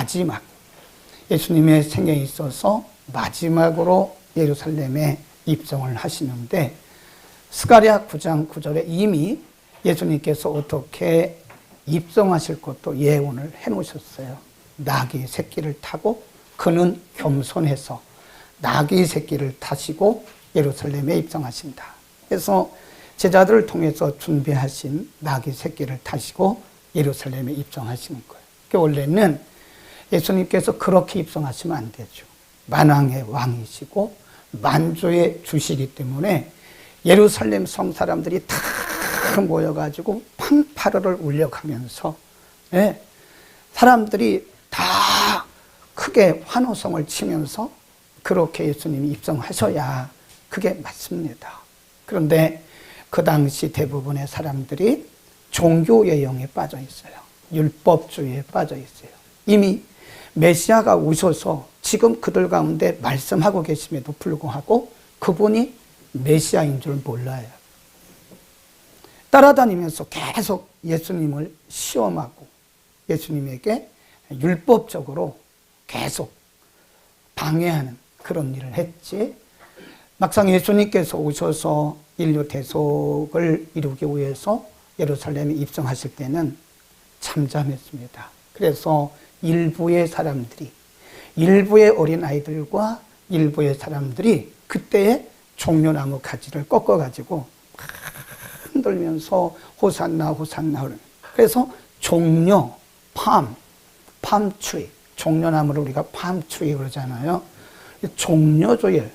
마지막 예수님의 생애에 있어서 마지막으로 예루살렘에 입성을 하시는데 스가랴 9장 9절에 이미 예수님께서 어떻게 입성하실 것도 예언을 해놓으셨어요. 나귀 새끼를 타고 그는 겸손해서 나귀 새끼를 타시고 예루살렘에 입성하신다. 그래서 제자들을 통해서 준비하신 나귀 새끼를 타시고 예루살렘에 입성하시는 거예요. 그러니까 원래는 예수님께서 그렇게 입성하시면 안 되죠. 만왕의 왕이시고 만주의 주시기 때문에 예루살렘 성 사람들이 다 모여가지고 fanfare를 울려가면서 사람들이 다 크게 환호성을 치면서 그렇게 예수님이 입성하셔야 그게 맞습니다. 그런데 그 당시 대부분의 사람들이 종교의 영에 빠져 있어요. 율법주의에 빠져 있어요. 이미 메시아가 오셔서 지금 그들 가운데 말씀하고 계심에도 불구하고 그분이 메시아인 줄 몰라요. 따라다니면서 계속 예수님을 시험하고 예수님에게 율법적으로 계속 방해하는 그런 일을 했지, 막상 예수님께서 오셔서 인류 대속을 이루기 위해서 예루살렘에 입성하실 때는 잠잠했습니다. 그래서 일부의 사람들이, 일부의 어린아이들과 일부의 사람들이 그때에 종려나무 가지를 꺾어가지고 흔들면서 호산나 호산나. 그래서 종려, 팜트리, 종려나무를 우리가 팜트리 그러잖아요. 종려주일,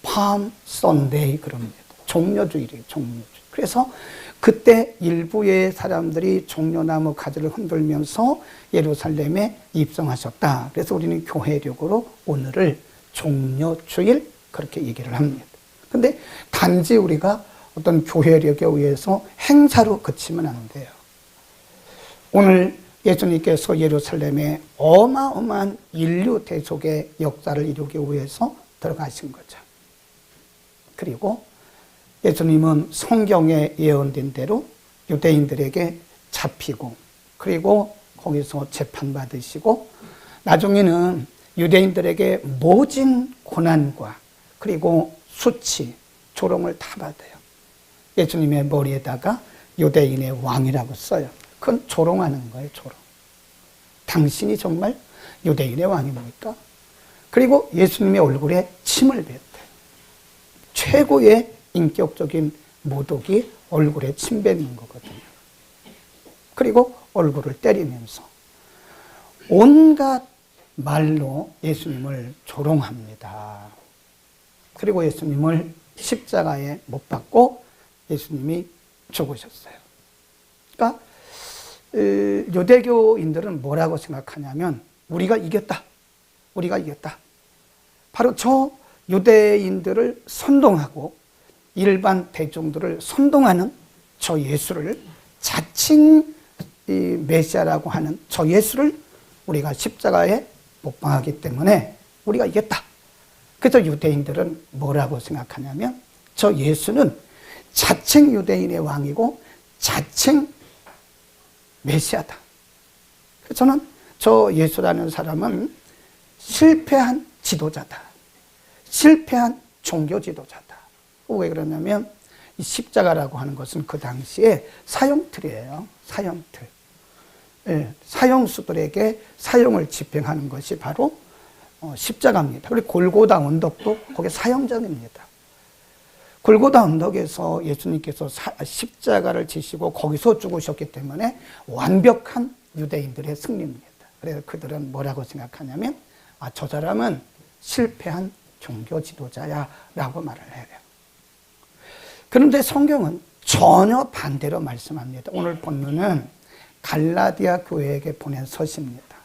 팜 선데이 그럽니다. 종려주일이에요. 종려주일. 그래서 그때 일부의 사람들이 종려나무 가지를 흔들면서 예루살렘에 입성하셨다. 그래서 우리는 교회력으로 오늘을 종려주일 그렇게 얘기를 합니다. 근데 단지 우리가 어떤 교회력에 의해서 행사로 그치면 안 돼요. 오늘 예수님께서 예루살렘에 어마어마한 인류 대속의 역사를 이루기 위해서 들어가신 거죠. 그리고 예수님은 성경에 예언된 대로 유대인들에게 잡히고 그리고 거기서 재판받으시고 나중에는 유대인들에게 모진 고난과 그리고 수치, 조롱을 다 받아요. 예수님의 머리에다가 유대인의 왕이라고 써요. 그건 조롱하는 거예요, 조롱. 당신이 정말 유대인의 왕입니까? 그리고 예수님의 얼굴에 침을 뱉어요. 최고의 인격적인 모독이 얼굴에 침 뱉는 거거든요. 그리고 얼굴을 때리면서 온갖 말로 예수님을 조롱합니다. 그리고 예수님을 십자가에 못 박고 예수님이 죽으셨어요. 그러니까 유대교인들은 뭐라고 생각하냐면 우리가 이겼다. 우리가 이겼다. 바로 저 유대인들을 선동하고 일반 대중들을 선동하는 저 예수를, 자칭 메시아라고 하는 저 예수를 우리가 십자가에 못 박았기 때문에 우리가 이겼다. 그래서 유대인들은 뭐라고 생각하냐면 저 예수는 자칭 유대인의 왕이고 자칭 메시아다. 그래서 저는 저 예수라는 사람은 실패한 지도자다. 실패한 종교 지도자다. 왜 그러냐면 이 십자가라고 하는 것은 그 당시에 사형틀이에요. 사형틀. 사형수들에게 사형을 집행하는 것이 바로 십자가입니다. 그리고 골고다 언덕도 거기 사형장입니다. 골고다 언덕에서 예수님께서 십자가를 지시고 거기서 죽으셨기 때문에 완벽한 유대인들의 승리입니다. 그래서 그들은 뭐라고 생각하냐면 저 사람은 실패한 종교 지도자야 라고 말을 해요. 그런데 성경은 전혀 반대로 말씀합니다. 오늘 본문은 갈라디아 교회에게 보낸 서신입니다.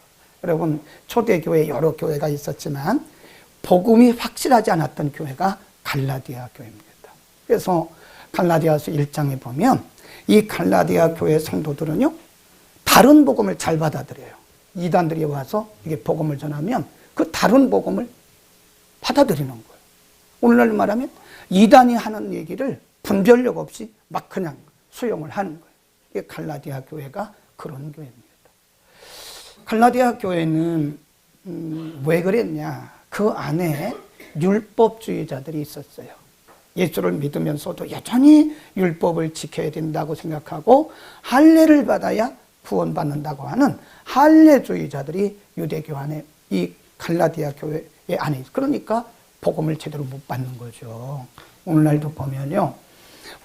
여러분, 초대교회 여러 교회가 있었지만 복음이 확실하지 않았던 교회가 갈라디아 교회입니다. 그래서 갈라디아서 1장에 보면 이 갈라디아 교회 성도들은요, 다른 복음을 잘 받아들여요. 이단들이 와서 이게 복음을 전하면 그 다른 복음을 받아들이는 거예요. 오늘날 말하면 이단이 하는 얘기를 분별력 없이 막 그냥 수용을 하는 거예요. 이게 갈라디아 교회가 그런 교회입니다. 갈라디아 교회는 왜 그랬냐? 그 안에 율법주의자들이 있었어요. 예수를 믿으면서도 여전히 율법을 지켜야 된다고 생각하고 할례를 받아야 구원받는다고 하는 할례주의자들이 유대교 안에 이 갈라디아 교회 안에 있어요. 그러니까 복음을 제대로 못 받는 거죠. 오늘날도 보면요,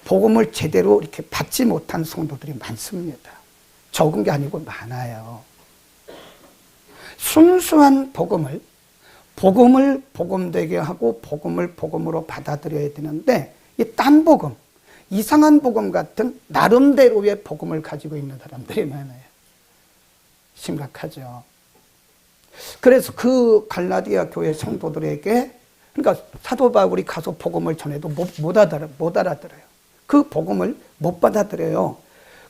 복음을 제대로 이렇게 받지 못한 성도들이 많습니다. 적은 게 아니고 많아요. 순수한 복음을 복음되게 하고 복음을 복음으로 받아들여야 되는데, 이 딴 복음, 이상한 복음 같은 나름대로의 복음을 가지고 있는 사람들이 많아요. 심각하죠. 그래서 그 갈라디아 교회 성도들에게, 그러니까 사도 바울이 가서 복음을 전해도 못 알아들어요. 그 복음을 못 받아들여요.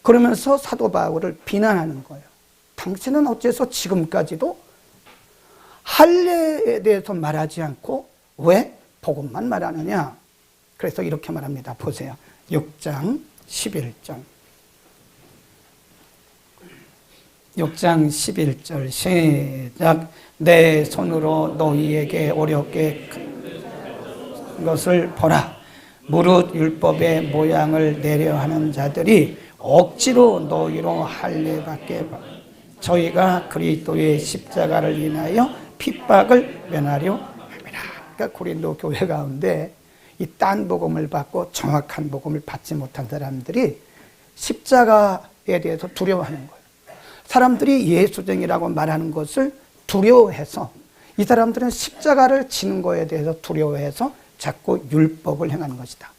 그러면서 사도 바울을 비난하는 거예요. 당신은 어째서 지금까지도 할례에 대해서 말하지 않고 왜 복음만 말하느냐? 그래서 이렇게 말합니다. 보세요. 6장 11절. 6장 11절 시작. 내 손으로 너희에게 어렵게 것을 보라. 무릇 율법의 모양을 내려 하는 자들이 억지로 너희로 할례받게 저희가 그리스도의 십자가를 인하여 핍박을 면하려 합니다. 그러니까 고린도 교회 가운데 이 딴 복음을 받고 정확한 복음을 받지 못한 사람들이 십자가에 대해서 두려워하는 거예요. 사람들이 예수쟁이라고 말하는 것을 두려워해서, 이 사람들은 십자가를 지는 거에 대해서 두려워해서 자꾸 율법을 행하는 것이다.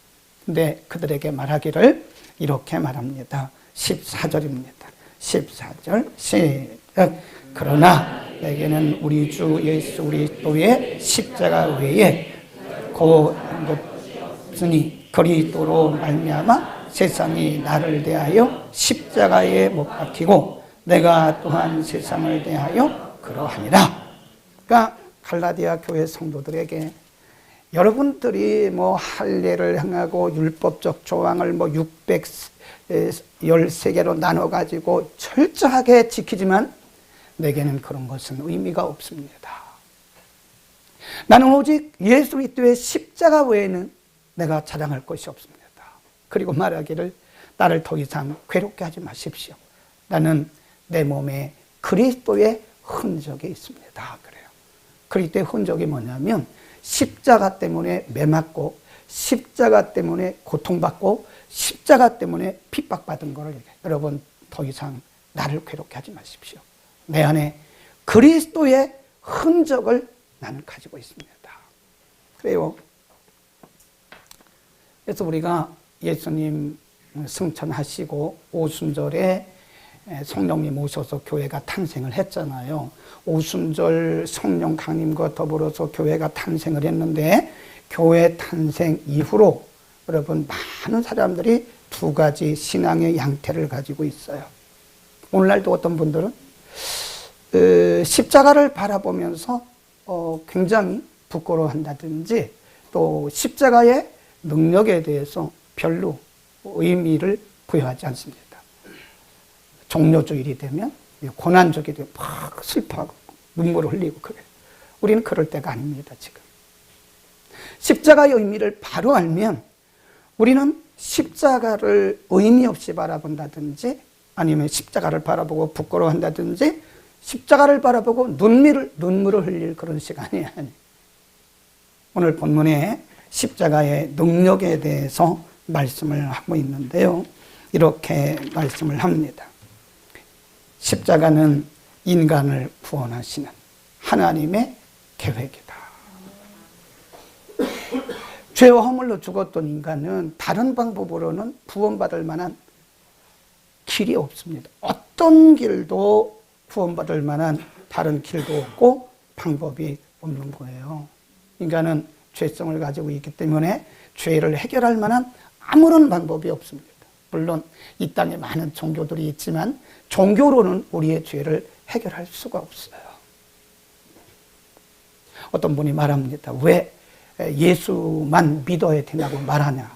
근데 그들에게 말하기를 이렇게 말합니다. 14절입니다. 14절 시작. 그러나 내게는 우리 주 예수 그리스도의 십자가 외에 곧 없으니 그리스도로 말미암아 세상이 나를 대하여 십자가에 못 박히고 내가 또한 세상을 대하여 그러하니라. 그러니까 갈라디아 교회 성도들에게 여러분들이 뭐 할례를 행하고 율법적 조항을 뭐 613개로 나눠 가지고 철저하게 지키지만 내게는 그런 것은 의미가 없습니다. 나는 오직 예수 그리스도의 십자가 외에는 내가 자랑할 것이 없습니다. 그리고 말하기를 나를 더 이상 괴롭게 하지 마십시오. 나는 내 몸에 그리스도의 흔적이 있습니다. 그래요. 그리스도의 흔적이 뭐냐면 십자가 때문에 매맞고 십자가 때문에 고통받고 십자가 때문에 핍박받은 거를 여러분 더 이상 나를 괴롭게 하지 마십시오. 내 안에 그리스도의 흔적을 나는 가지고 있습니다. 그래요. 그래서 우리가 예수님 승천하시고 오순절에 성령님 오셔서 교회가 탄생을 했잖아요. 오순절 성령 강림과 더불어서 교회가 탄생을 했는데, 교회 탄생 이후로 여러분 많은 사람들이 두 가지 신앙의 양태를 가지고 있어요. 오늘날도 어떤 분들은 십자가를 바라보면서 굉장히 부끄러워한다든지, 또 십자가의 능력에 대해서 별로 의미를 부여하지 않습니다. 종료주일이 되면, 고난주일이 되면 막 슬퍼하고 눈물을 흘리고 그래요. 우리는 그럴 때가 아닙니다, 지금. 십자가의 의미를 바로 알면 우리는 십자가를 의미 없이 바라본다든지, 아니면 십자가를 바라보고 부끄러워한다든지, 십자가를 바라보고 눈물을 흘릴 그런 시간이 아니에요. 오늘 본문에 십자가의 능력에 대해서 말씀을 하고 있는데요. 이렇게 말씀을 합니다. 십자가는 인간을 구원하시는 하나님의 계획이다. 죄와 허물로 죽었던 인간은 다른 방법으로는 구원받을 만한 길이 없습니다. 어떤 길도 구원받을 만한 다른 길도 없고 방법이 없는 거예요. 인간은 죄성을 가지고 있기 때문에 죄를 해결할 만한 아무런 방법이 없습니다. 물론 이 땅에 많은 종교들이 있지만 종교로는 우리의 죄를 해결할 수가 없어요. 어떤 분이 말합니다. 왜 예수만 믿어야 되냐고 말하냐.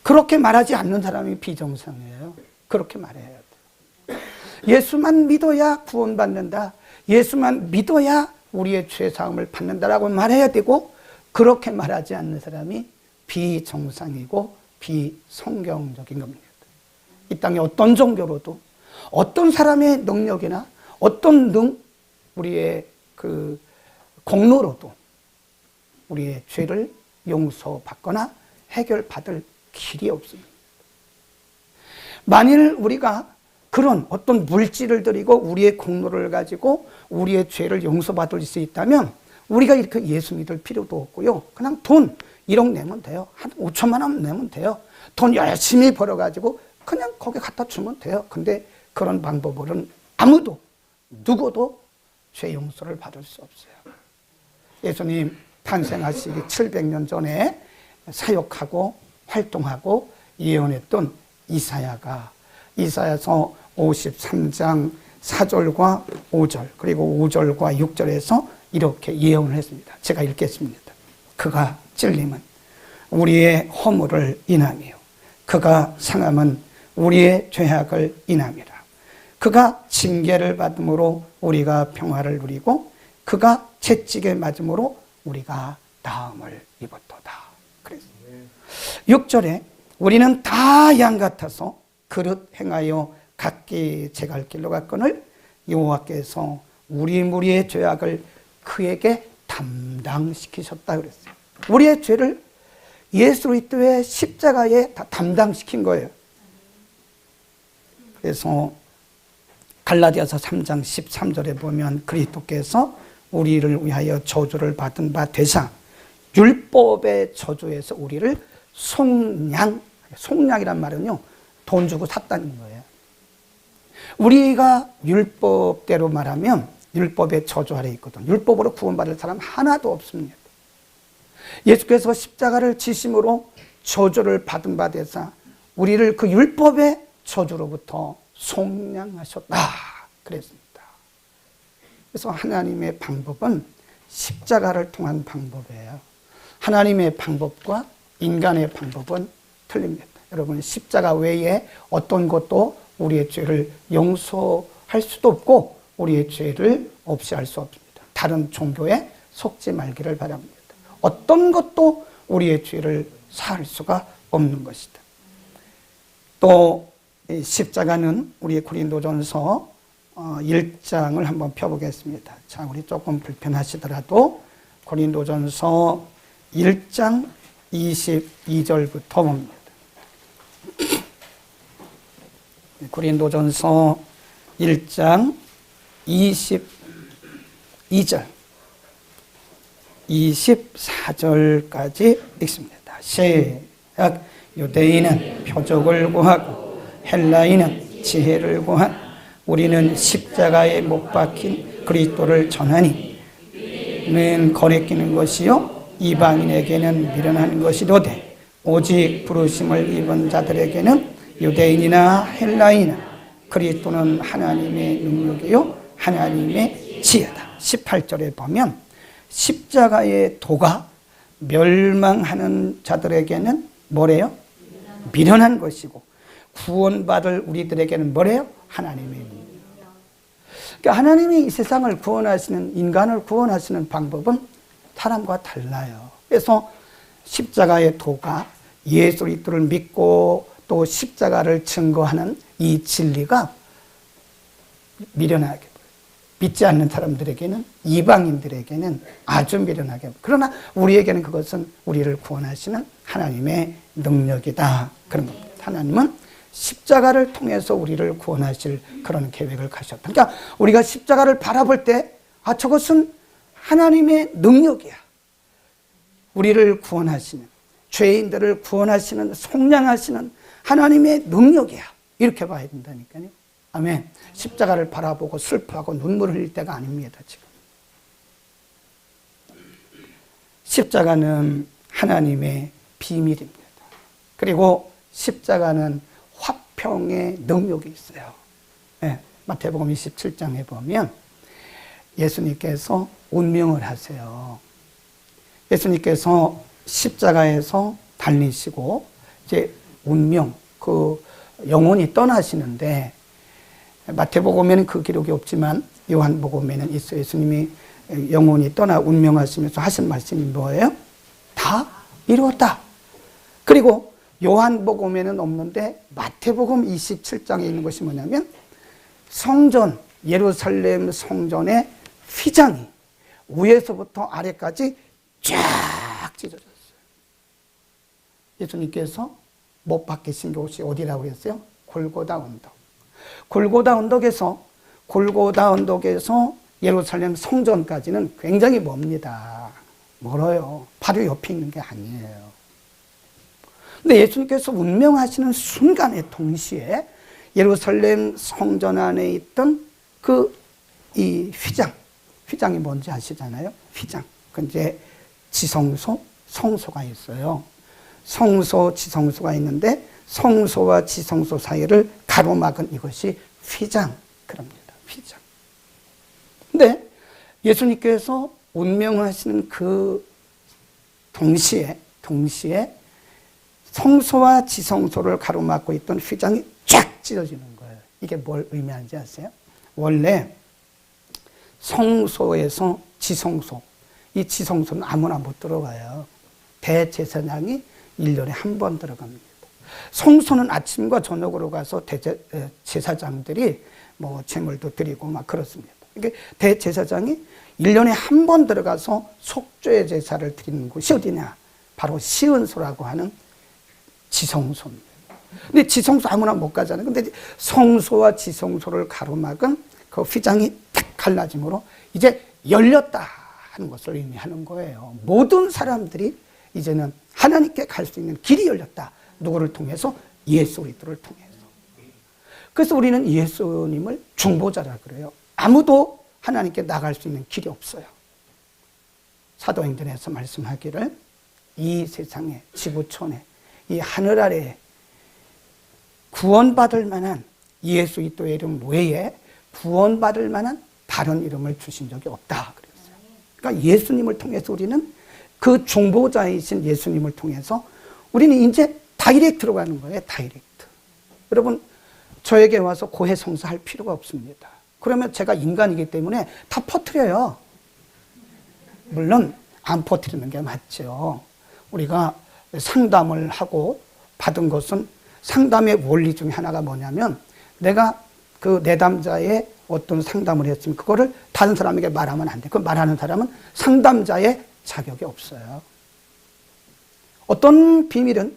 그렇게 말하지 않는 사람이 비정상이에요. 그렇게 말해야 돼요. 예수만 믿어야 구원받는다. 예수만 믿어야 우리의 죄사함을 받는다라고 말해야 되고, 그렇게 말하지 않는 사람이 비정상이고 비성경적인 겁니다. 이 땅에 어떤 종교로도, 어떤 사람의 능력이나 어떤 우리의 그 공로로도 우리의 죄를 용서받거나 해결받을 길이 없습니다. 만일 우리가 그런 어떤 물질을 드리고 우리의 공로를 가지고 우리의 죄를 용서받을 수 있다면 우리가 이렇게 예수 믿을 필요도 없고요. 그냥 돈 1억 내면 돼요. 한 5천만 원 내면 돼요. 돈 열심히 벌어가지고 그냥 거기 갖다 주면 돼요. 근데 그런 방법으로는 아무도, 누구도 죄 용서를 받을 수 없어요. 예수님 탄생하시기 700년 전에 사역하고 활동하고 예언했던 이사야서 53장 4절과 5절 그리고 5절과 6절에서 이렇게 예언을 했습니다. 제가 읽겠습니다. 그가 찔림은 우리의 허물을 인함이요 그가 상함은 우리의 죄악을 인함이라. 그가 징계를 받음으로 우리가 평화를 누리고 그가 채찍에 맞음으로 우리가 나음을 입었도다. 그랬습니다. 6절에 우리는 다 양 같아서 그릇 행하여 각기 제 갈 길로 갔거늘 여호와께서 우리 무리의 죄악을 그에게 담당시키셨다 그랬어요. 우리의 죄를 예수 그리스도의 십자가에 다 담당시킨 거예요. 그래서 갈라디아서 3장 13절에 보면 그리스도께서 우리를 위하여 저주를 받은 바 되사 율법의 저주에서 우리를 속량이란 말은요, 돈 주고 샀다는 거예요. 우리가 율법대로 말하면 율법의 저주 아래 있거든. 율법으로 구원받을 사람 하나도 없습니다. 예수께서 십자가를 지심으로 저주를 받은 바 되사 우리를 그 율법의 저주로부터 속량하셨다 그랬습니다. 그래서 하나님의 방법은 십자가를 통한 방법이에요. 하나님의 방법과 인간의 방법은 틀립니다. 여러분, 십자가 외에 어떤 것도 우리의 죄를 용서할 수도 없고 우리의 죄를 없이 할 수 없습니다. 다른 종교에 속지 말기를 바랍니다. 어떤 것도 우리의 죄를 사할 수가 없는 것이다. 또 십자가는 우리 고린도전서 1장을 한번 펴보겠습니다. 자, 우리 조금 불편하시더라도 고린도전서 1장 22절부터 봅니다. 고린도전서 1장 22절 24절까지 읽습니다. 시작. 유대인은 표적을 구하고 헬라인은 지혜를 구한 우리는 십자가에 못 박힌 그리스도를 전하니 는 거리끼는 것이요 이방인에게는 미련한 것이로되 오직 부르심을 입은 자들에게는 유대인이나 헬라인이나 그리스도는 하나님의 능력이요 하나님의 지혜다. 18절에 보면 십자가의 도가 멸망하는 자들에게는 뭐래요? 미련한 것이고 구원받을 우리들에게는 뭐래요? 하나님의 능력. 그러니까 하나님이 이 세상을 구원하시는, 인간을 구원하시는 방법은 사람과 달라요. 그래서 십자가의 도가 예수 그리스도를 믿고 또 십자가를 증거하는 이 진리가 미련하게 보여요. 믿지 않는 사람들에게는, 이방인들에게는 아주 미련하게 보여요. 그러나 우리에게는 그것은 우리를 구원하시는 하나님의 능력이다. 그런 겁니다. 하나님은 십자가를 통해서 우리를 구원하실 그런 계획을 가셨다. 그러니까 우리가 십자가를 바라볼 때, 아, 저것은 하나님의 능력이야. 우리를 구원하시는, 죄인들을 구원하시는, 속량하시는 하나님의 능력이야. 이렇게 봐야 된다니까요. 아멘. 십자가를 바라보고 슬퍼하고 눈물을 흘릴 때가 아닙니다, 지금. 십자가는 하나님의 비밀입니다. 그리고 십자가는 화평의 능력이 있어요. 네, 마태복음 27장에 보면 예수님께서 운명을 하세요. 예수님께서 십자가에서 달리시고 이제 운명, 그 영혼이 떠나시는데 마태복음에는 그 기록이 없지만 요한복음에는 있어요. 예수님이 영혼이 떠나 운명하시면서 하신 말씀이 뭐예요? 다 이루었다. 그리고 요한복음에는 없는데 마태복음 27장에 있는 것이 뭐냐면 성전, 예루살렘 성전의 휘장이 위에서부터 아래까지 쫙 찢어졌어요. 예수님께서 못 박히신 곳이 어디라고 했어요? 골고다 언덕. 골고다 언덕에서 예루살렘 성전까지는 굉장히 멉니다. 멀어요. 바로 옆에 있는 게 아니에요. 근데 예수님께서 운명하시는 순간에 동시에 예루살렘 성전 안에 있던 이 휘장이 뭔지 아시잖아요? 휘장. 그 이제 지성소, 성소가 있어요. 성소, 지성소가 있는데 성소와 지성소 사이를 가로막은 이것이 휘장. 그럽니다. 휘장. 근데 예수님께서 운명하시는 그 동시에 성소와 지성소를 가로막고 있던 휘장이 쫙 찢어지는 거예요. 이게 뭘 의미하는지 아세요? 원래 성소에서 지성소, 이 지성소는 아무나 못 들어가요. 대제사장이 1년에 한 번 들어갑니다. 성소는 아침과 저녁으로 가서 제사장들이 뭐 제물도 드리고 막 그렇습니다. 이게 대제사장이 1년에 한 번 들어가서 속죄 제사를 드리는 곳이 어디냐? 바로 시은소라고 하는 지성소입니다. 근데 지성소 아무나 못 가잖아요. 근데 성소와 지성소를 가로막은 그 휘장이 탁 갈라짐으로 이제 열렸다 하는 것을 의미하는 거예요. 모든 사람들이 이제는 하나님께 갈 수 있는 길이 열렸다. 누구를 통해서? 예수 그리스도를 통해서. 그래서 우리는 예수님을 중보자라 그래요. 아무도 하나님께 나갈 수 있는 길이 없어요. 사도행전에서 말씀하기를 이 세상에, 지구촌에, 이 하늘 아래에 구원받을 만한 예수 그리스도의 이름 외에 구원받을 만한 다른 이름을 주신 적이 없다 그랬어요. 그러니까 예수님을 통해서 우리는 그 중보자이신 예수님을 통해서 우리는 이제 다이렉트로 가는 거예요. 다이렉트. 여러분 저에게 와서 고해성사할 필요가 없습니다. 그러면 제가 인간이기 때문에 다 퍼뜨려요. 물론 안 퍼뜨리는 게 맞죠. 우리가 상담을 하고 받은 것은 상담의 원리 중에 하나가 뭐냐면 내가 그 내담자의 어떤 상담을 했으면 그거를 다른 사람에게 말하면 안 돼. 그 말하는 사람은 상담자의 자격이 없어요. 어떤 비밀은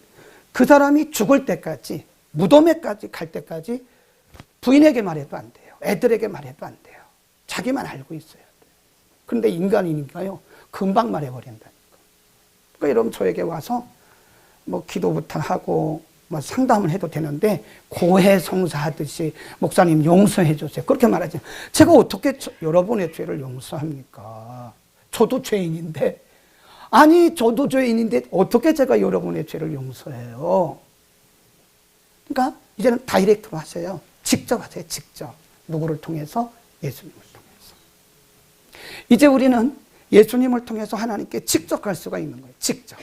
그 사람이 죽을 때까지, 무덤에까지 갈 때까지 부인에게 말해도 안 돼요. 애들에게 말해도 안 돼요. 자기만 알고 있어야 돼요. 그런데 인간이니까요, 금방 말해버린다니까. 그러니까 여러분 저에게 와서 뭐 기도부터 하고 뭐 상담을 해도 되는데 고해성사하듯이 목사님 용서해 주세요. 그렇게 말하지. 제가 어떻게 여러분의 죄를 용서합니까? 저도 죄인인데. 아니 저도 죄인인데 어떻게 제가 여러분의 죄를 용서해요? 그러니까 이제는 다이렉트로 하세요. 직접 하세요. 직접. 누구를 통해서? 예수님을 통해서. 이제 우리는 예수님을 통해서 하나님께 직접 갈 수가 있는 거예요. 직접.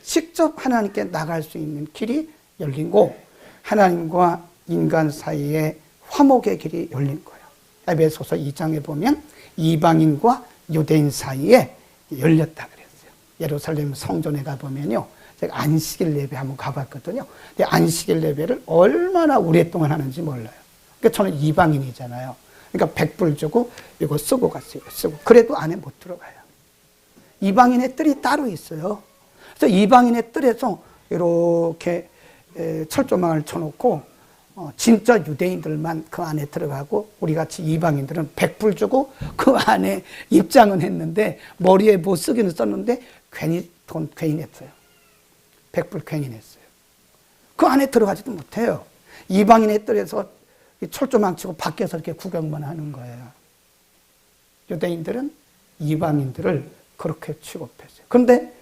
직접 하나님께 나갈 수 있는 길이 열리고 하나님과 인간 사이에 화목의 길이 열린 거예요. 에베소서 2장에 보면 이방인과 유대인 사이에 열렸다 그랬어요. 예루살렘 성전에 가보면요. 제가 안식일 예배 한번 가봤거든요. 근데 안식일 예배를 얼마나 오랫동안 하는지 몰라요. 그러니까 저는 이방인이잖아요. 그러니까 100불 주고 이거 쓰고 갔어요. 쓰고. 그래도 안에 못 들어가요. 이방인의 뜰이 따로 있어요. 그래서 이방인의 뜰에서 이렇게 철조망을 쳐놓고 진짜 유대인들만 그 안에 들어가고 우리같이 이방인들은 100불 주고 그 안에 입장은 했는데 머리에 뭐 쓰기는 썼는데 괜히 돈 괜히 냈어요. 100불 괜히 냈어요. 그 안에 들어가지도 못해요. 이방인의 뜰에서 철조망 치고 밖에서 이렇게 구경만 하는 거예요. 유대인들은 이방인들을 그렇게 취급했어요. 그런데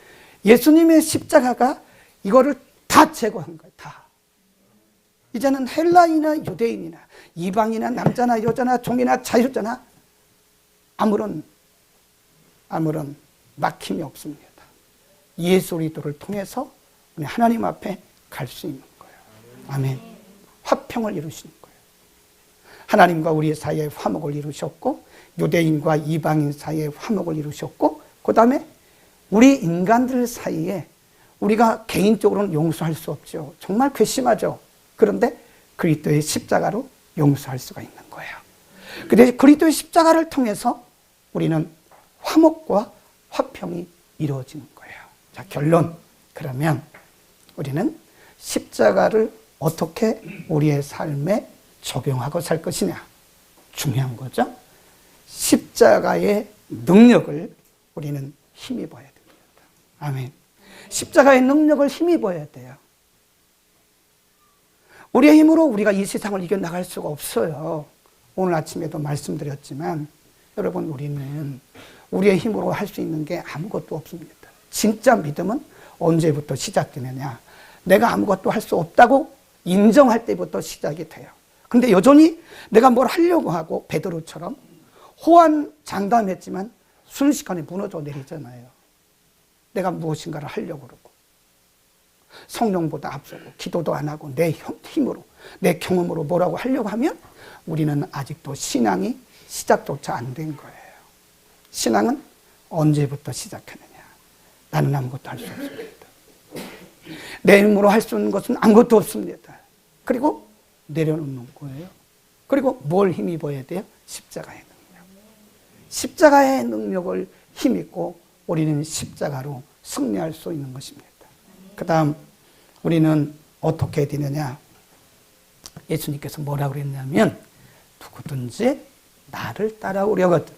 예수님의 십자가가 이거를 다 제거한 거예요. 다. 이제는 헬라인이나 유대인이나 이방이나 남자나 여자나 종이나 자유자나 아무런 막힘이 없습니다. 예수 그리스도를 통해서 우리 하나님 앞에 갈 수 있는 거예요. 아멘. 화평을 이루시는 거예요. 하나님과 우리 사이에 화목을 이루셨고, 유대인과 이방인 사이에 화목을 이루셨고, 그 다음에 우리 인간들 사이에 우리가 개인적으로는 용서할 수 없죠. 정말 괘씸하죠. 그런데 그리스도의 십자가로 용서할 수가 있는 거예요. 근데 그리스도의 십자가를 통해서 우리는 화목과 화평이 이루어지는 거예요. 자, 결론. 그러면 우리는 십자가를 어떻게 우리의 삶에 적용하고 살 것이냐. 중요한 거죠. 십자가의 능력을 우리는 힘입어야 됩니다. 아멘. 십자가의 능력을 힘입어야 돼요. 우리의 힘으로 우리가 이 세상을 이겨나갈 수가 없어요. 오늘 아침에도 말씀드렸지만 여러분, 우리는 우리의 힘으로 할 수 있는 게 아무것도 없습니다. 진짜 믿음은 언제부터 시작되느냐. 내가 아무것도 할 수 없다고 인정할 때부터 시작이 돼요. 근데 여전히 내가 뭘 하려고 하고 베드로처럼 호언장담했지만 순식간에 무너져 내리잖아요. 내가 무엇인가를 하려고 그러고 성령보다 앞서고 기도도 안 하고 내 힘으로 내 경험으로 뭐라고 하려고 하면 우리는 아직도 신앙이 시작조차 안 된 거예요. 신앙은 언제부터 시작하느냐. 나는 아무것도 할 수 없습니다. 내 힘으로 할 수 있는 것은 아무것도 없습니다. 그리고 내려놓는 거예요. 그리고 뭘 힘입어야 돼요? 십자가의 능력. 십자가의 능력을 힘입고 우리는 십자가로 승리할 수 있는 것입니다. 그 다음 우리는 어떻게 되느냐. 예수님께서 뭐라고 그랬냐면 누구든지 나를 따라오려거든,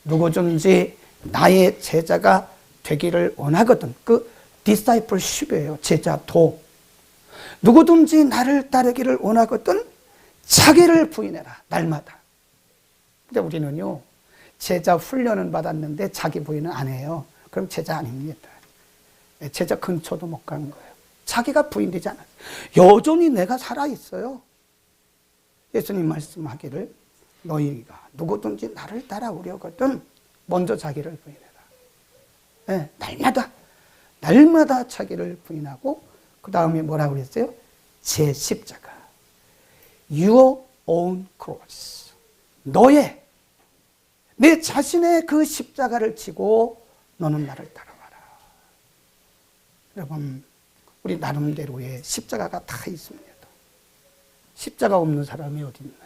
누구든지 나의 제자가 되기를 원하거든. 그 discipleship이에요. 제자도. 누구든지 나를 따르기를 원하거든 자기를 부인해라. 날마다. 근데 우리는요, 제자 훈련은 받았는데 자기 부인은 안 해요. 그럼 제자 아닙니다. 제자 근처도 못 가는 거예요. 자기가 부인되지 않아요. 여전히 내가 살아있어요. 예수님 말씀하기를 너희가 누구든지 나를 따라오려거든 먼저 자기를 부인해라. 네, 날마다 자기를 부인하고 그 다음에 뭐라고 그랬어요? 제 십자가. Your own cross. 내 자신의 그 십자가를 지고 너는 나를 따라와라. 여러분, 우리 나름대로의 십자가가 다 있습니다. 십자가 없는 사람이 어디 있나요?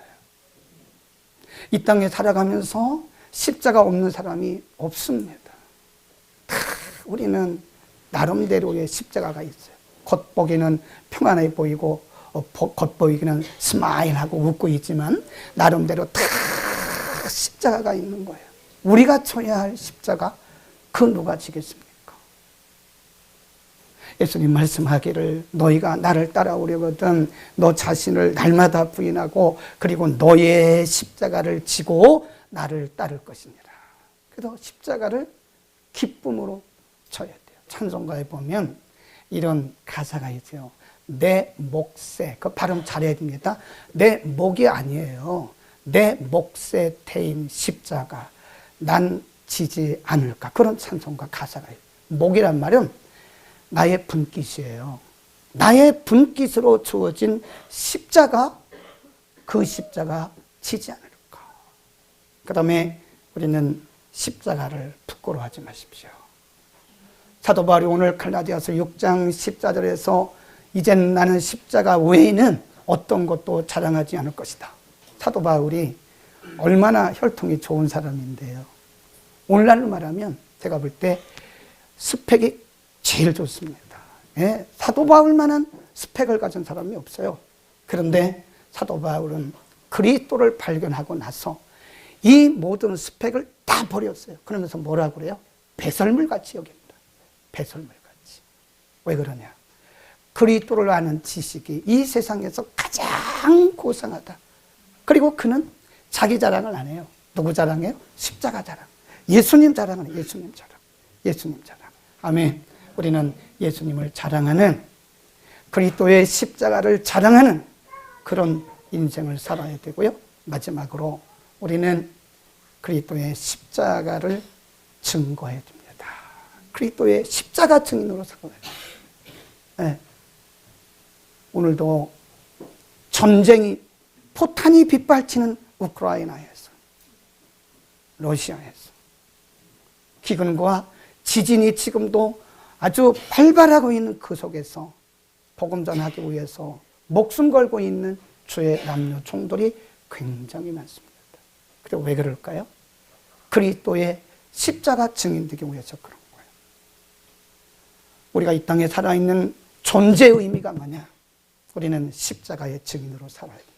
이 땅에 살아가면서 십자가 없는 사람이 없습니다. 다 우리는 나름대로의 십자가가 있어요. 겉보기는 평안해 보이고 겉보이기는 스마일하고 웃고 있지만 나름대로 다 십자가가 있는 거예요. 우리가 쳐야 할 십자가, 그 누가 지겠습니까? 예수님 말씀하기를 너희가 나를 따라오려거든 너 자신을 날마다 부인하고 그리고 너의 십자가를 지고 나를 따를 것이니라. 그래서 십자가를 기쁨으로 져야 돼요. 찬송가에 보면 이런 가사가 있어요. 내 몫에, 그 발음 잘해야 됩니다. 내 목이 아니에요. 내 몫에 태인 십자가 난 지지 않을까. 그런 찬송가 가사가 있어요. 목이란 말은 나의 분깃이에요. 나의 분깃으로 주어진 십자가, 그 십자가 지지 않을까. 그 다음에 우리는 십자가를 부끄러워하지 마십시오. 사도 바울이 오늘 갈라디아서 6장 14절에서 이젠 나는 십자가 외에는 어떤 것도 자랑하지 않을 것이다. 사도 바울이 얼마나 혈통이 좋은 사람인데요. 오늘날로 말하면 제가 볼 때 스펙이 제일 좋습니다. 예, 사도 바울만한 스펙을 가진 사람이 없어요. 그런데 사도 바울은 그리스도를 발견하고 나서 이 모든 스펙을 다 버렸어요. 그러면서 뭐라고 그래요? 배설물같이 여깁니다. 배설물같이. 왜 그러냐? 그리스도를 아는 지식이 이 세상에서 가장 고상하다. 그리고 그는 자기 자랑을 안 해요. 누구 자랑해요? 십자가 자랑. 예수님 자랑을 해요. 예수님 자랑. 예수님 자랑. 아멘. 우리는 예수님을 자랑하는, 그리스도의 십자가를 자랑하는 그런 인생을 살아야 되고요. 마지막으로 우리는 그리스도의 십자가를 증거해야 됩니다. 그리스도의 십자가 증인으로 살아야 돼요. 네. 오늘도 전쟁이 포탄이 빗발치는 우크라이나에서, 러시아에서 기근과 지진이 지금도 아주 발발하고 있는 그 속에서 복음 전하기 위해서 목숨 걸고 있는 주의 남녀 총들이 굉장히 많습니다. 그리고 왜 그럴까요? 그리스도의 십자가 증인되기 위해서 그런 거예요. 우리가 이 땅에 살아있는 존재의 의미가 뭐냐? 우리는 십자가의 증인으로 살아야 됩니다.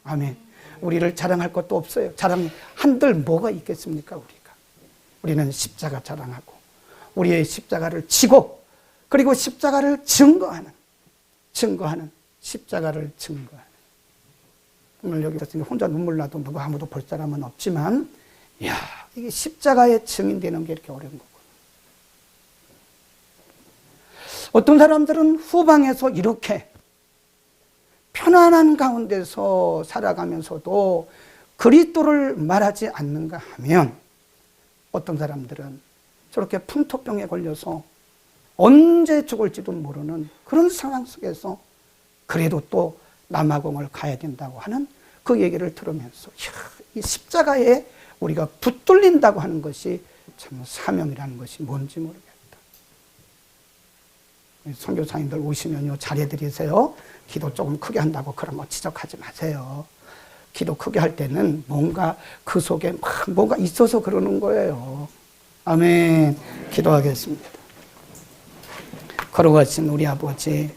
아멘. 우리를 자랑할 것도 없어요. 자랑 한들 뭐가 있겠습니까, 우리가? 우리는 십자가 자랑하고 우리의 십자가를 지고 그리고 십자가를 증거하는 십자가를 증거하는. 오늘 여기 혼자 눈물 나도 누구 아무도 볼 사람은 없지만, 이야, 이게 십자가의 증인되는 게 이렇게 어려운 거고. 어떤 사람들은 후방에서 이렇게 편안한 가운데서 살아가면서도 그리스도를 말하지 않는가 하면, 어떤 사람들은 저렇게 풍토병에 걸려서 언제 죽을지도 모르는 그런 상황 속에서 그래도 또 남아공을 가야 된다고 하는 그 얘기를 들으면서, 이 십자가에 우리가 붙들린다고 하는 것이 참 사명이라는 것이 뭔지 모르겠다. 선교사님들 오시면요, 잘해드리세요. 기도 조금 크게 한다고 그런 거 지적하지 마세요. 기도 크게 할 때는 뭔가 그 속에 뭔가 있어서 그러는 거예요. 아멘. 기도하겠습니다. 걸어가신 우리 아버지,